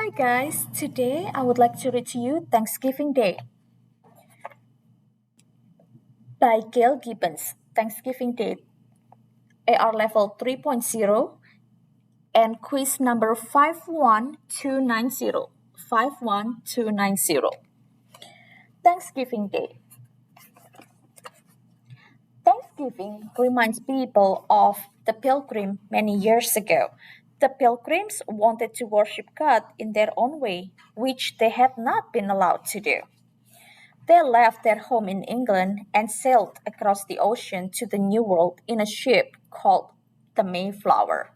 Hi guys, today I would like to read to you Thanksgiving Day by Gail Gibbons. Thanksgiving Day, AR level 3.0 and quiz number 51290. 51290. Thanksgiving Day. Thanksgiving reminds people of the pilgrim many years ago. The pilgrims wanted to worship God in their own way, which they had not been allowed to do. They left their home in England and sailed across the ocean to the New World in a ship called the Mayflower.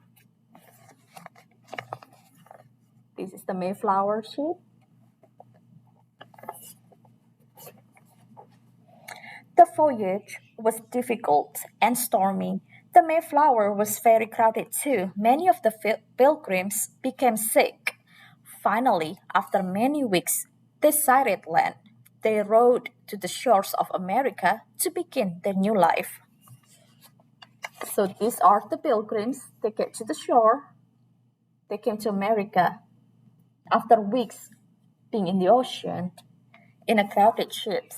This is the Mayflower ship. The voyage was difficult and stormy. The Mayflower was very crowded too. Many of the pilgrims became sick. Finally, after many weeks, they sighted land. They rowed to the shores of America to begin their new life. So these are the pilgrims. They get to the shore. They came to America after weeks being in the ocean in a crowded ship.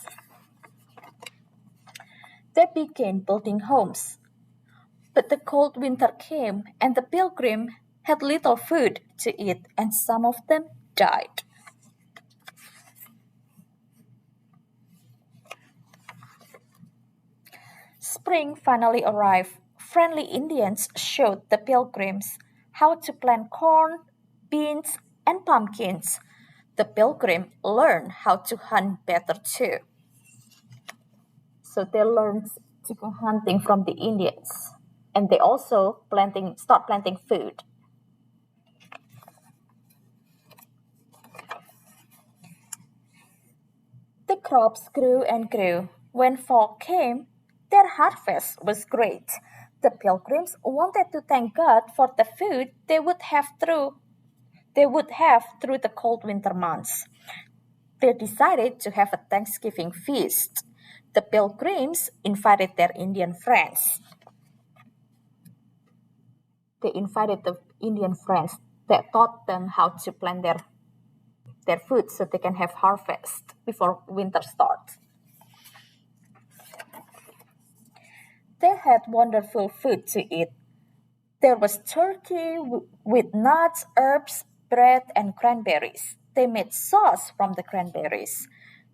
They began building homes. But the cold winter came and the pilgrim had little food to eat and some of them died. Spring finally arrived. Friendly Indians showed the pilgrims how to plant corn, beans, and pumpkins. The pilgrim learned how to hunt better too. So they learned to go hunting from the Indians. And they also start planting food. The crops grew and grew. When fall came, their harvest was great. The pilgrims wanted to thank God for the food they would have through the cold winter months. They decided to have a Thanksgiving feast. The pilgrims invited their Indian friends. They invited the Indian friends that taught them how to plant their food so they can have harvest before winter starts. They had wonderful food to eat. There was turkey with nuts, herbs, bread, and cranberries. They made sauce from the cranberries.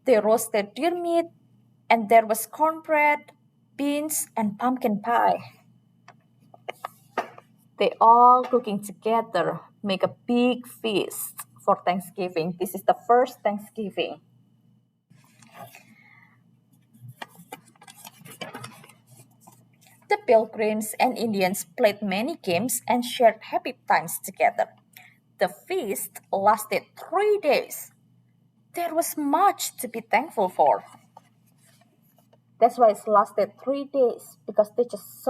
They roasted deer meat, and there was cornbread, beans, and pumpkin pie. They all cooking together make a big feast for Thanksgiving. This is the first Thanksgiving. The pilgrims and Indians played many games and shared happy times together. The feast lasted 3 days. There was much to be thankful for. That's why it's lasted 3 days because they just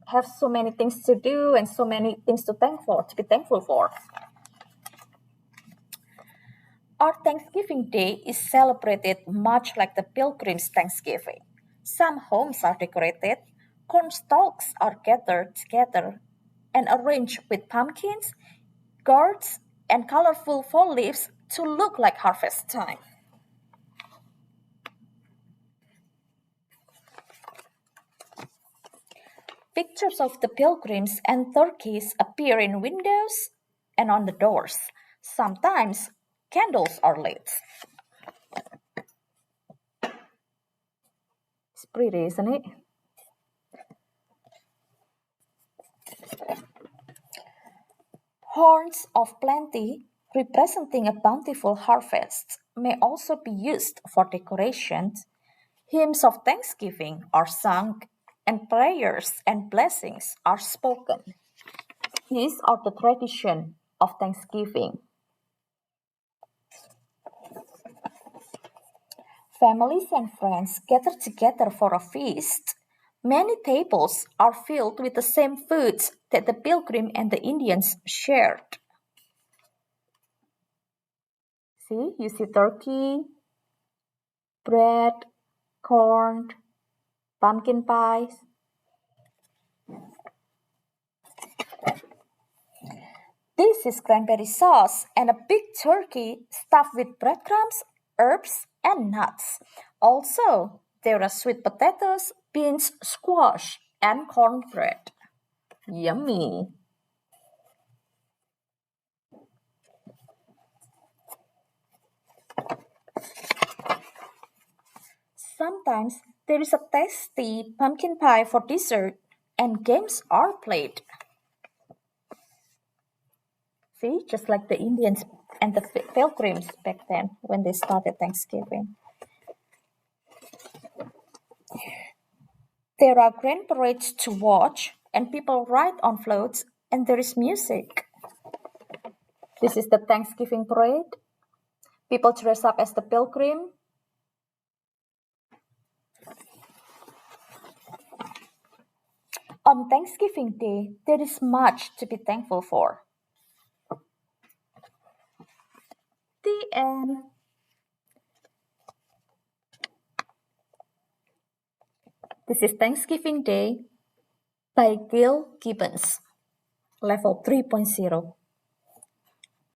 have so many things to do and so many things to be thankful for. Our Thanksgiving Day is celebrated much like the Pilgrims' Thanksgiving. Some homes are decorated, corn stalks are gathered together and arranged with pumpkins, gourds, and colorful fall leaves to look like harvest time. Pictures of the pilgrims and turkeys appear in windows and on the doors. Sometimes candles are lit. It's pretty, isn't it? Horns of plenty, representing a bountiful harvest, may also be used for decorations. Hymns of thanksgiving are sung, and prayers and blessings are spoken. These are the tradition of Thanksgiving. Families and friends gather together for a feast. Many tables are filled with the same foods that the pilgrim and the Indians shared. See, you see turkey, bread, corn, pumpkin pies. This is cranberry sauce and a big turkey stuffed with breadcrumbs, herbs, and nuts. Also, there are sweet potatoes, beans, squash, and cornbread. Yummy! Sometimes there is a tasty pumpkin pie for dessert, and games are played. See, just like the Indians and the pilgrims back then when they started Thanksgiving. There are grand parades to watch, and people ride on floats, and there is music. This is the Thanksgiving parade. People dress up as the pilgrim. On Thanksgiving Day, there is much to be thankful for. The end. This is Thanksgiving Day by Gil Gibbons, level 3.0.